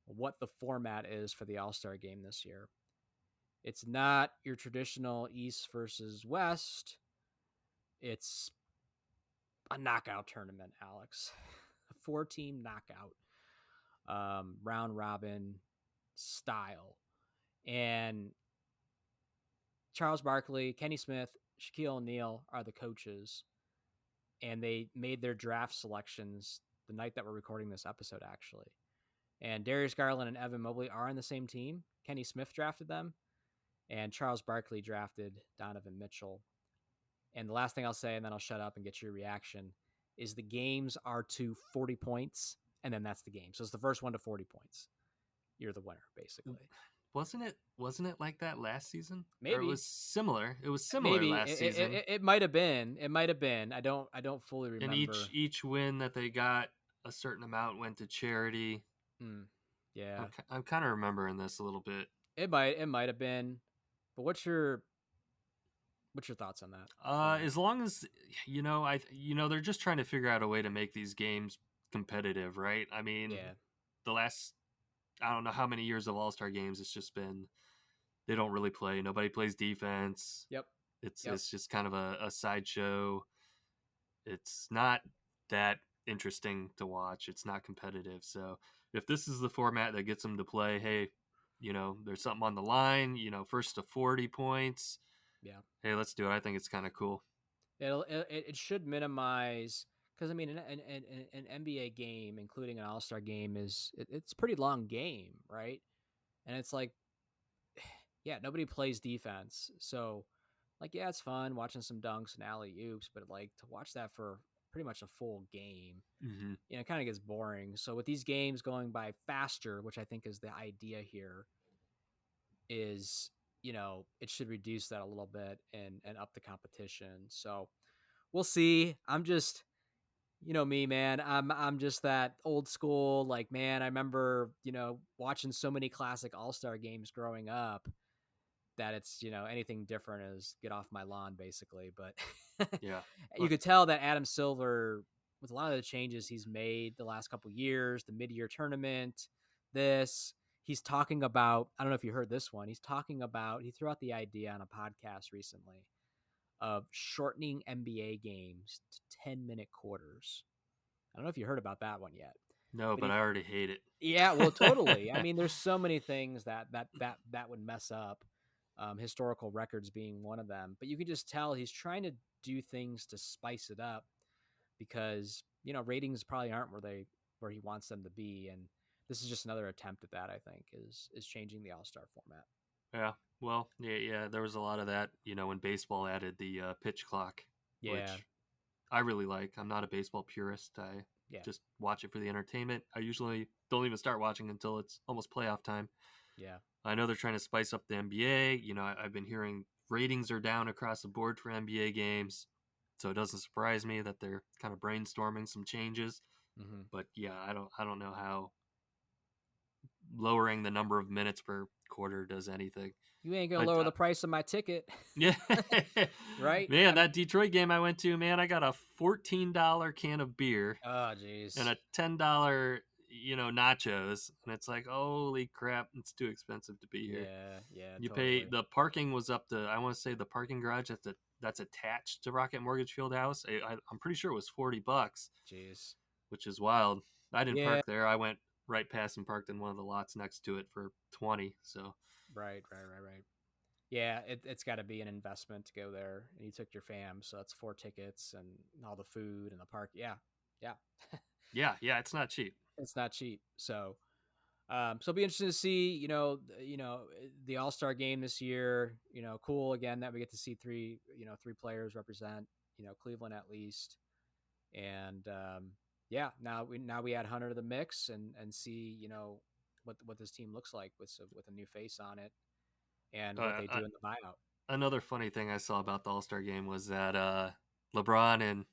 what the format is for the All-Star game this year. It's not your traditional East versus West. It's a knockout tournament, Alex. A 4-team knockout, round robin style. And Charles Barkley, Kenny Smith, Shaquille O'Neal are the coaches. And they made their draft selections the night that we're recording this episode, actually. And Darius Garland and Evan Mobley are on the same team. Kenny Smith drafted them. And Charles Barkley drafted Donovan Mitchell. And the last thing I'll say, and then I'll shut up and get your reaction, is the games are to 40 points, and then that's the game. So it's the first one to 40 points. You're the winner, basically. Wasn't it like that last season? Maybe. Or it was similar. It was similar last season. It might have been. It might have been. I don't fully remember. And each win that they got, a certain amount went to charity. Yeah. I'm kind of remembering this a little bit. It might have been. But what's your thoughts on that? As long as they're just trying to figure out a way to make these games competitive, right? I mean, the last I don't know how many years of All-Star games it's just been they don't really play. Nobody plays defense. Yep. It's just kind of a sideshow. It's not that interesting to watch. It's not competitive. So if this is the format that gets them to play, hey, there's something on the line, first to 40 points. Yeah. Hey, let's do it. I think it's kind of cool. It should minimize, because I mean an NBA game, including an All-Star game, it's a pretty long game, right? And it's like, yeah, nobody plays defense, so Like, yeah, it's fun watching some dunks and alley oops, but like to watch that for pretty much a full game, Mm-hmm. it kind of gets boring. So with these games going by faster, which I think is the idea here, is it should reduce that a little bit and up the competition. So we'll see. I'm just me, man. I'm just that old school, like, man, I remember, watching so many classic All-Star games growing up that it's, anything different is get off my lawn, basically. But Yeah. you But could tell that Adam Silver, with a lot of the changes he's made the last couple years, the mid-year tournament, this, he's talking about, I don't know if you heard this one. He threw out the idea on a podcast recently of shortening NBA games to 10-minute quarters. I don't know if you heard about that one yet, no, but but I already hate it. yeah, well, totally. I mean, there's so many things that would mess up, historical records being one of them. But you can just tell he's trying to do things to spice it up because ratings probably aren't where he wants them to be, and this is just another attempt at that. I think is changing the All-Star format. Yeah. Well, yeah. There was a lot of that, when baseball added the pitch clock, Yeah, which I really like. I'm not a baseball purist. I yeah, just watch it for the entertainment. I usually don't even start watching until it's almost playoff time. yeah. I know they're trying to spice up the NBA. I've been hearing ratings are down across the board for NBA games. So it doesn't surprise me that they're kind of brainstorming some changes. Mm-hmm. But yeah, I don't know how lowering the number of minutes per quarter does anything. You ain't gonna I, lower the price of my ticket, Yeah. right? Man, that Detroit game I went to, man, I got a $14 can of beer Oh, and jeez. a $10, nachos. And it's like, holy crap, it's too expensive to be here. Yeah, yeah, You pay, totally. the parking was up to, I want to say the parking garage that's attached to Rocket Mortgage Field House. I'm pretty sure it was $40, Jeez. which is wild. I didn't Yeah. park there. I went right past and parked in one of the lots next to it for 20. So Right, right, right, right. Yeah, it's got to be an investment to go there. And you took your fam, so that's 4 tickets and all the food and the park. Yeah, yeah, yeah, it's not cheap. it's not cheap. So it'll be interesting to see. The All Star game this year. Cool again that we get to see three players represent. Cleveland at least, and yeah, now we add Hunter to the mix and see what this team looks like with a new face on it and what Uh, they I, do in the buyout. Another funny thing I saw about the All Star game was that LeBron and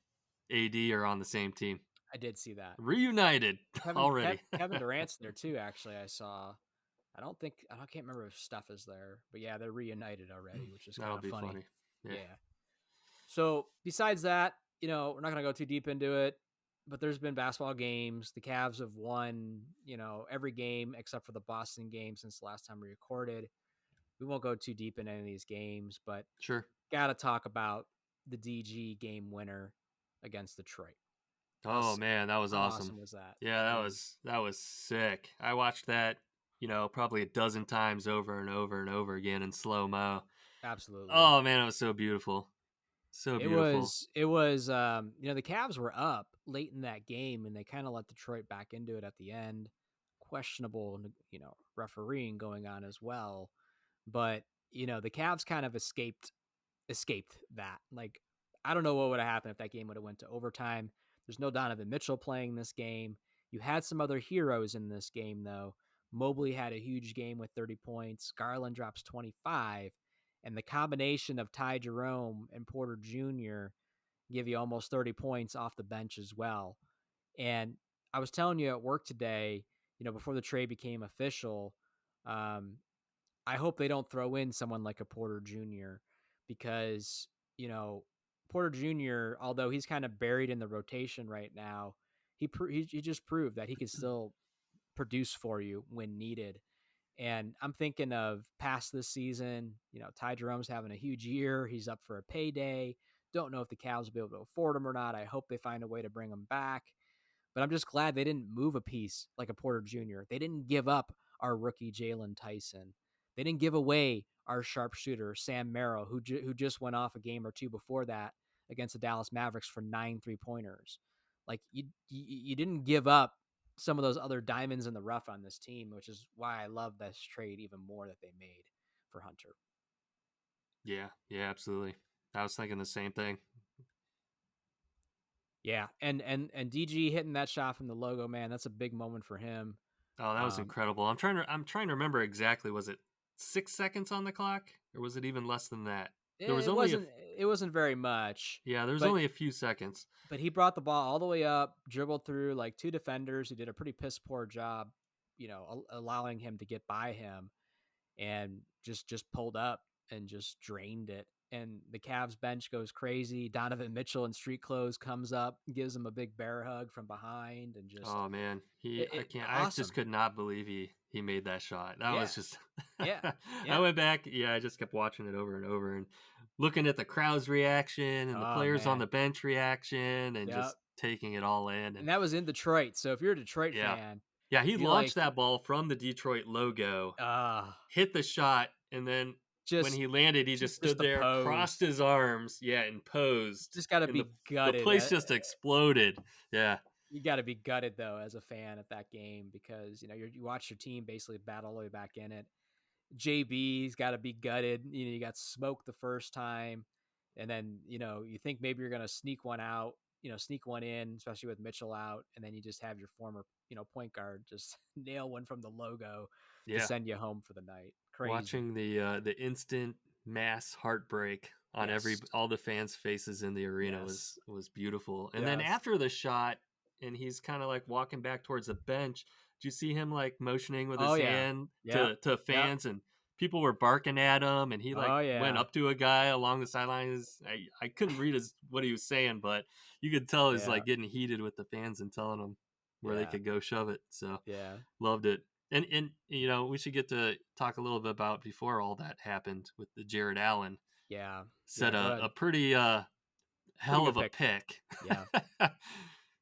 AD are on the same team, I did see that. reunited already. Kevin Durant's there too. Actually, I saw. I can't remember if Steph is there, but yeah, they're reunited already, which is kind That'll of be funny. funny. Yeah, Yeah. So besides that, we're not gonna go too deep into it, but there's been basketball games. The Cavs have won, every game except for the Boston game since the last time we recorded. We won't go too deep in any of these games, but sure. gotta talk about the DG game winner against Detroit. How Oh man, that was how awesome. awesome was that? Yeah, I that mean, was that was sick. I watched that, probably a dozen times over and over and over again in slow mo. absolutely. Oh man, it was so beautiful, so It beautiful. was it was the Cavs were up late in that game and they kind of let Detroit back into it at the end. Questionable, refereeing going on as well. But, the Cavs kind of escaped that. Like, I don't know what would have happened if that game would have went to overtime. There's no Donovan Mitchell playing this game. You had some other heroes in this game though. Mobley had a huge game with 30 points. Garland drops 25, and the combination of Ty Jerome and Porter Jr. give you almost 30 points off the bench as well. And I was telling you at work today, before the trade became official, um, I hope they don't throw in someone like a Porter Jr. because, Porter Jr., although he's kind of buried in the rotation right now, he just proved that he could still produce for you when needed. And I'm thinking of past this season, Ty Jerome's having a huge year. He's up for a payday. Don't know if the Cavs will be able to afford him or not. I hope they find a way to bring him back. But I'm just glad they didn't move a piece like a Porter Jr. They didn't give up our rookie Jalen Tyson. They didn't give away our sharpshooter Sam Merrill, who just went off a game or two before that against the Dallas Mavericks for 9 3-pointers. Like you didn't give up some of those other diamonds in the rough on this team, which is why I love this trade even more that they made for Hunter. Yeah, yeah, absolutely. I was thinking the same thing. Yeah, and DG hitting that shot from the logo, man, that's a big moment for him. Oh, that was Um, incredible. I'm trying to remember exactly. Was it 6 seconds on the clock, or was it even less than that? There was it only a wasn't it wasn't very much, yeah. There was but only a few seconds. he brought the ball all the way up, dribbled through like two defenders who did a pretty piss poor job, allowing him to get by him, and just pulled up and just drained it. And the Cavs bench goes crazy. Donovan Mitchell in street clothes comes up, gives him a big bear hug from behind, and just Oh man, I can't. I just awesome. could not believe he made that shot. That Yeah, was just. yeah, I yeah. went back. Yeah, I just kept watching it over and over and looking at the crowd's reaction and the Oh players on the man, bench reaction and yeah. just taking it all in. And And that was in Detroit. So if you're a Detroit yeah, fan, yeah, he you're launched like, that ball from the Detroit logo, ah, hit the shot, and then when just he landed, he just just stood the there, crossed pose. his arms, yeah, and posed, Just got to and be the gutted. place just exploded. Yeah, You got to be gutted though as a fan at that game, because you watch your team basically battle all the way back in it. JB's got to be gutted. You got smoked the first time, and then you think maybe you're gonna sneak one out, sneak one in, especially with Mitchell out, and then you just have your former point guard just nail one from the logo to yeah. send you home for the night. Crazy. Watching the instant mass heartbreak on Yes. all the fans' faces in the arena Yes. was beautiful. And then Yes. after the shot, and he's kind of like walking back towards the bench. Do you see him like motioning with Oh his yeah. hand Yep. to Yep. fans, and people were barking at him, and he like Oh went yeah. up to a guy along the sidelines. I couldn't read what he was saying, but you could tell he's Yeah. like getting heated with the fans and telling them where they Yeah. could go shove it. So Yeah. loved it. And we should get to talk a little bit about before all that happened with the Jared Allen. Yeah. Set Yeah. Go ahead. a pretty Pretty hell good of a pick. pick. Yeah.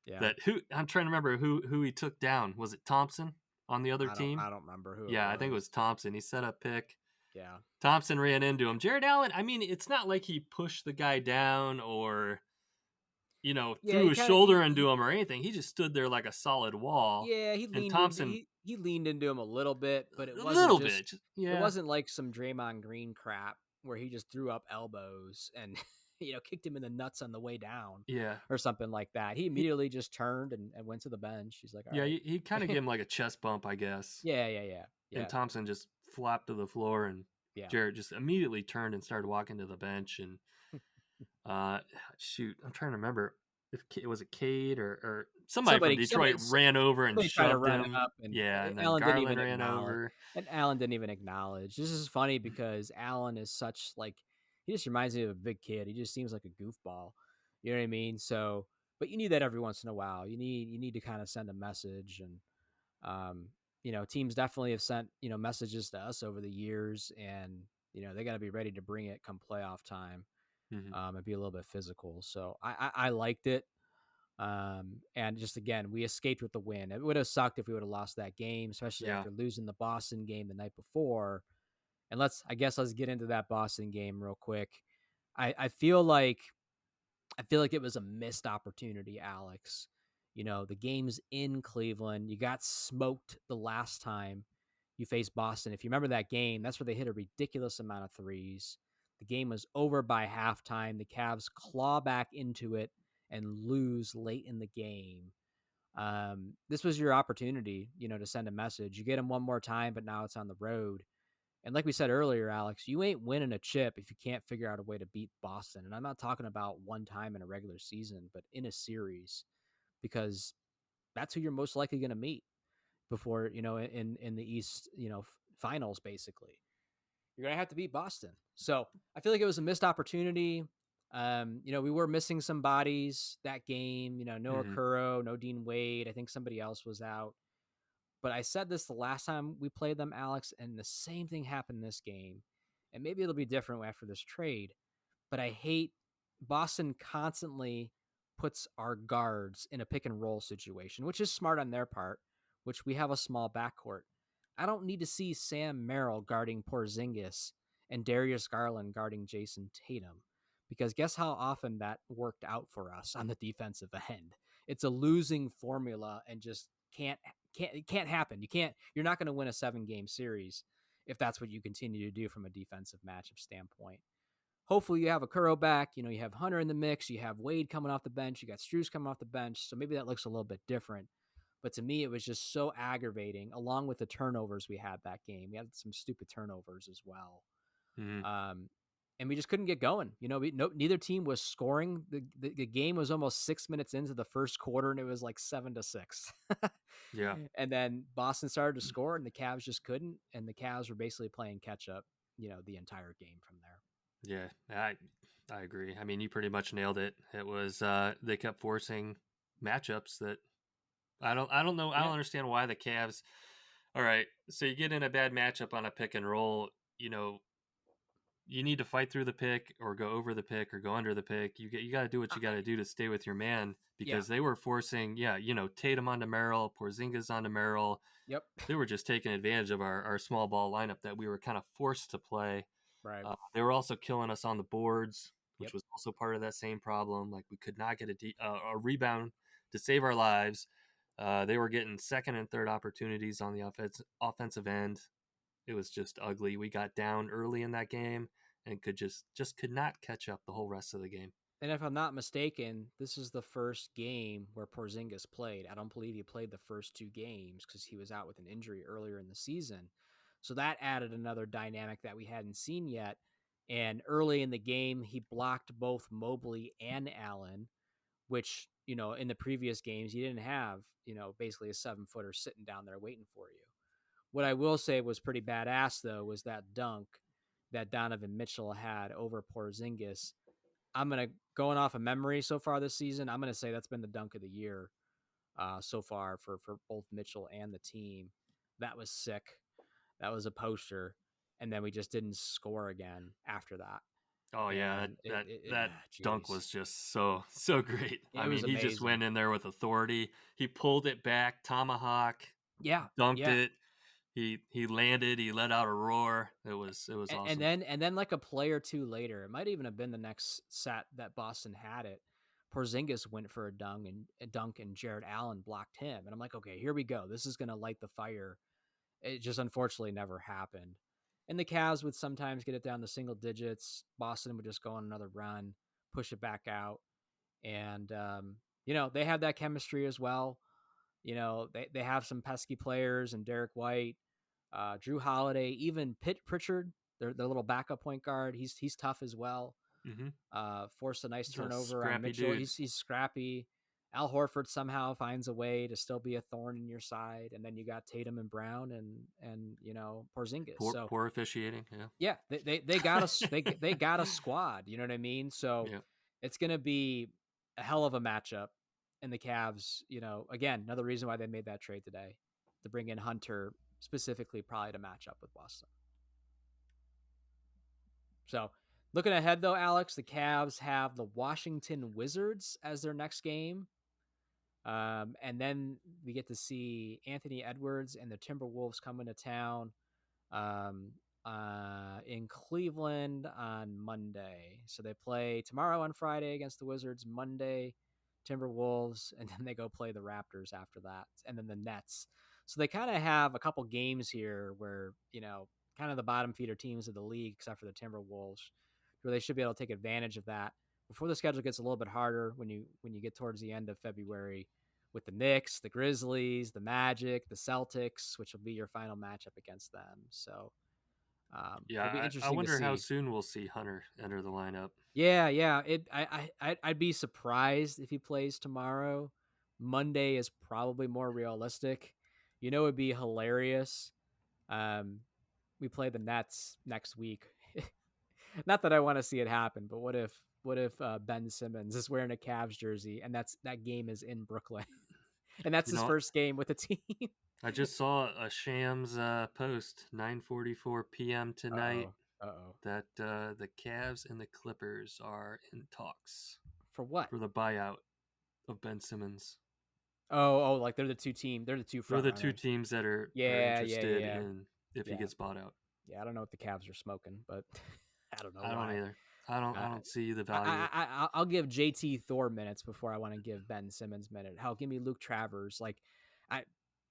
Yeah. That who I'm trying to remember who he took down. Was it Thompson on the other team? I don't remember who it Yeah, I think it was. was Thompson. He set a pick. Yeah. Thompson ran into him. Jared Allen, I mean, it's not like he pushed the guy down or Yeah. threw He his kind of shoulder into him or anything. He just stood there like a solid wall. Yeah, he And leaned into Thompson, he leaned into him a little bit, but a little just bit, it yeah, wasn't like some Draymond Green crap where he just threw up elbows and kicked him in the nuts on the way down yeah. or something like that. He He, immediately just turned and went to the bench. He's like, "All yeah, right." he kind of gave him like a chest bump, I guess. Yeah, yeah, yeah. And Yeah. Thompson just flopped to the floor, and Yeah. Jarrett just immediately turned and started walking to the bench. And uh, shoot, I'm trying to remember if it was a Cade or somebody from Somebody Detroit somebody ran over and somebody tried to shoved run him. up, and Yeah, and then Allen didn't Garland even ran acknowledge. over. And Allen didn't even acknowledge. This is funny because Allen is such like he just reminds me of a big kid. He just seems like a goofball. You know what I mean? So, but you need that every once in a while. You need to kind of send a message, and teams definitely have sent messages to us over the years, and they got to be ready to bring it come playoff time, Hmm. and be a little bit physical. So I liked it. And just again, we escaped with the win. It would have sucked if we would have lost that game, especially Yeah. after losing the Boston game the night before. And let's get into that Boston game real quick. I feel like it was a missed opportunity, Alex. The game's in Cleveland. You got smoked the last time you faced Boston. If you remember that game, that's where they hit a ridiculous amount of threes. The game was over by halftime. The Cavs claw back into it and lose late in the game. This was your opportunity, to send a message. You get them one more time, but now it's on the road. And like we said earlier, Alex, you ain't winning a chip if you can't figure out a way to beat Boston. And I'm not talking about one time in a regular season, but in a series, because that's who you're most likely going to meet before, in the East, finals, basically. You're going to have to beat Boston. So I feel like it was a missed opportunity. We were missing some bodies that game, no Hmm. Okuro, no Dean Wade. I think somebody else was out. But I said this the last time we played them, Alex, and the same thing happened this game. And maybe it'll be different after this trade. But I hate Boston constantly puts our guards in a pick and roll situation, which is smart on their part, which we have a small backcourt. I don't need to see Sam Merrill guarding Porzingis and Darius Garland guarding Jason Tatum, because guess how often that worked out for us on the defensive end. It's a losing formula and just can't happen. You're not going to win a 7-game series if that's what you continue to do from a defensive matchup standpoint. hopefully you have a Kuro back. You know, you have Hunter in the mix. You have Wade coming off the bench. You got Strus coming off the bench. So maybe that looks a little bit different. But to me, it was just so aggravating, along with the turnovers we had that game. We had some stupid turnovers as well. Mm-hmm. And we just couldn't get going. You know, neither team was scoring. The game was almost 6 minutes into the first quarter, and it was like 7-6. Yeah. And then Boston started to score, and the Cavs just couldn't. And the Cavs were basically playing catch up, you know, the entire game from there. Yeah, I agree. I mean, you pretty much nailed it. It was they kept forcing matchups that I don't know. I don't understand why the Cavs. All right, so you get in a bad matchup on a pick and roll. You know, you need to fight through the pick or go over the pick or go under the pick. You got to do what you got to do to stay with your man because they were forcing, Tatum onto Merrill, Porzingis onto Merrill. Yep. They were just taking advantage of our small ball lineup that we were kind of forced to play. Right. They were also killing us on the boards, which was also part of that same problem. Like we could not get a rebound to save our lives. They were getting second and third opportunities on the offensive end. It was just ugly. We got down early in that game and could could not catch up the whole rest of the game. And if I'm not mistaken, this is the first game where Porzingis played. I don't believe he played the first 2 games because he was out with an injury earlier in the season. So that added another dynamic that we hadn't seen yet. And early in the game, he blocked both Mobley and Allen, which, you know, in the previous games, you didn't have, you know, basically a 7-footer sitting down there waiting for you. What I will say was pretty badass, though, was that dunk that Donovan Mitchell had over Porzingis. I'm going to, going off of memory so far this season, I'm going to say that's been the dunk of the year so far for both Mitchell and the team. That was sick. That was a poster. And then we just didn't score again after that. Oh yeah, that dunk was just so great. I mean, he just went in there with authority. He pulled it back, tomahawk. Yeah, dunked it. He landed. He let out a roar. It was awesome. And then like a play or two later, it might even have been the next set that Boston had it. Porzingis went for a dunk and Jared Allen blocked him. And I'm like, okay, here we go. This is going to light the fire. It just unfortunately never happened. And the Cavs would sometimes get it down to single digits. Boston would just go on another run, push it back out. And, you know, they have that chemistry as well. You know, they have some pesky players and Derek White, Drew Holiday, even Pritchard, their little backup point guard. He's tough as well. Forced a nice turnover on Mitchell. He's scrappy. Al Horford somehow finds a way to still be a thorn in your side, and then you got Tatum and Brown and you know Porzingis. Poor officiating. Yeah, they got us. They got a squad. You know what I mean? So it's gonna be a hell of a matchup. And the Cavs, you know, again, another reason why they made that trade today to bring in Hunter specifically, probably to match up with Boston. So looking ahead, though, Alex, the Cavs have the Washington Wizards as their next game. And then we get to see Anthony Edwards and the Timberwolves coming to town in Cleveland on Monday. So they play tomorrow on Friday against the Wizards, Monday, Timberwolves, and then they go play the Raptors after that, and then the Nets. So they kind of have a couple games here where, you know, kind of the bottom feeder teams of the league, except for the Timberwolves, where they should be able to take advantage of that before the schedule gets a little bit harder when you get towards the end of February with the Knicks, the Grizzlies, the Magic, the Celtics, which will be your final matchup against them. So it'll be interesting. I wonder to see. how soon we'll see Hunter enter the lineup. Yeah. I'd be surprised if he plays tomorrow. Monday is probably more realistic. You know, it'd be hilarious. We play the Nets next week. Not that I want to see it happen, but what if Ben Simmons is wearing a Cavs jersey and that game is in Brooklyn, and that's his first game with the team? I just saw a Shams post 9:44 p.m. tonight. That the Cavs and the Clippers are in talks. For what? For the buyout of Ben Simmons. Oh, like they're the two teams. They're the two front. They're the two teams that are interested in if he gets bought out. Yeah, I don't know what the Cavs are smoking, but I don't know. I don't either. I don't see the value. I'll give JT Thor minutes before I want to give Ben Simmons minute. Hell, give me Luke Travers,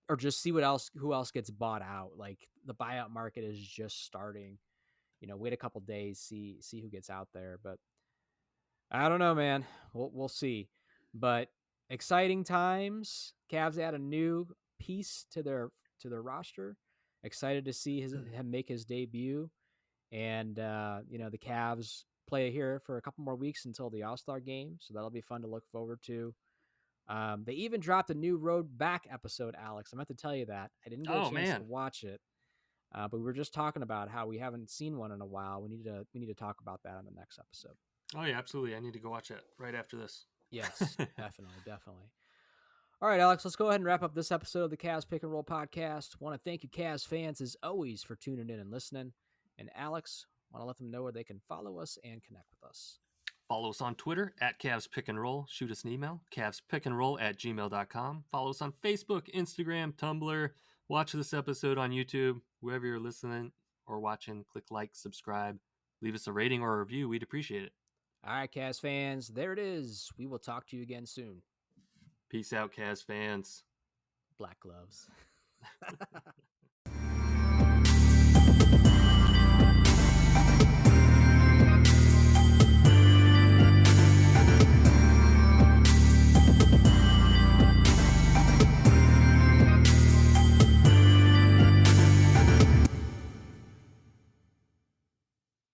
or just see who else gets bought out. Like the buyout market is just starting. wait a couple days, see who gets out there. But I don't know, man. We'll see. But exciting times. Cavs add a new piece to their roster. Excited to see him make his debut. And the Cavs play here for a couple more weeks until the All-Star game, so that'll be fun to look forward to. They even dropped a new Road Back episode, Alex. I meant to tell you that. I didn't get a chance to watch it, but we were just talking about how we haven't seen one in a while. We need to talk about that on the next episode. Oh yeah, absolutely. I need to go watch it right after this. Yes, definitely. All right, Alex, let's go ahead and wrap up this episode of the Cavs Pick and Roll podcast. Want to thank you, Cavs fans, as always, for tuning in and listening. And Alex, want to let them know where they can follow us and connect with us. Follow us on Twitter at Cavs Pick and Roll. Shoot us an email, cavspickandroll@gmail.com. Follow us on Facebook, Instagram, Tumblr. Watch this episode on YouTube. Wherever you're listening or watching, click like, subscribe. Leave us a rating or a review. We'd appreciate it. All right, Cavs fans, there it is. We will talk to you again soon. Peace out, Cavs fans. Black gloves.